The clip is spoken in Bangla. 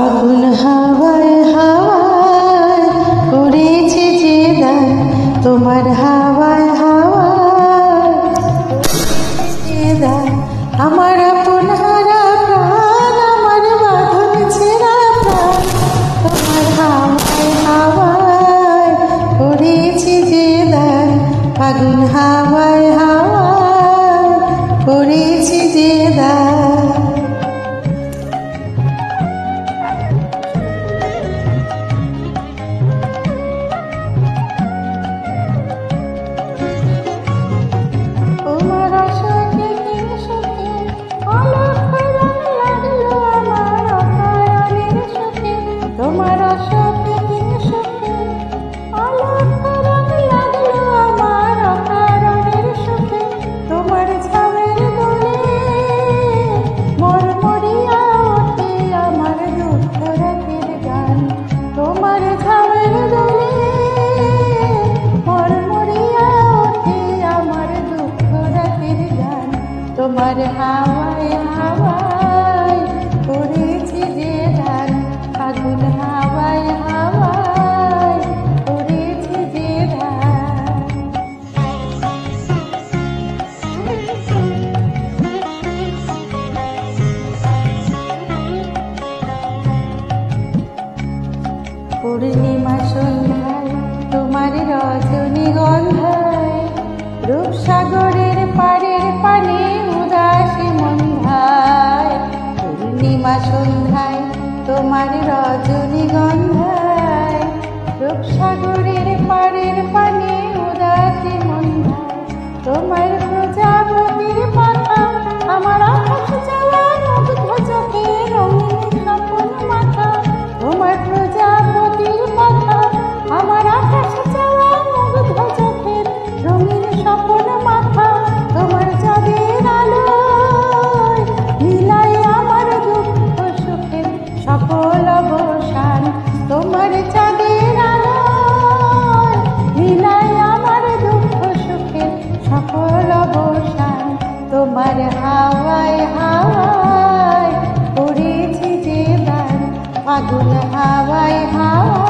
ফাগুন হাওয়ায় হাওয়ায় করেছে যে দান, তোমার হাওয়ায় হাওয়ায় যে দান। আমার আপন হারা প্রাণ, আমার বাঁধন ছেঁড়া প্রাণ, তোমার হাওয়ায় হাওয়ায় করেছে যে দান। ফাগুন হাওয়ায় হাওয়ায় করেছে যে দান। তোমার হাওয়ায় হাওয়ায় করেছে যে দান, ফাগুন হাওয়ায় হাওয়ায় করেছে যে দান। পূর্ণিমা সন্ধ্যায় তোমার রজনীগন্ধায়, রূপসাগরের পাড়ের পানে উদাসী মন্ধায়। পূর্ণিমা সন্ধ্যায় তোমার রজনীগন্ধায়, রূপসাগরের পাড়ের পানে উদাসী মন্ধায়। তোমার প্রজাপতির পাখা আমার আকাশ চাওয়া মুগ্ধ চোখে রঙিন স্বপন মাথা। তোমার প্রজাপতির পাখা আমার আকাশ চাওয়া মুগ্ধ চোখে রঙিন স্বপন মাথা। তোমার চাঁদের আলোয় নীলায় আমার দুঃখ সুখের সকল অবসান। তোমার চাঁদের আলোয় নীলায় আমার দুঃখ সুখের সকল অবসান। তোমার হাওয়ায় হাওয়ায় করেছে যে দান, ফাগুন হাওয়ায় হাওয়ায়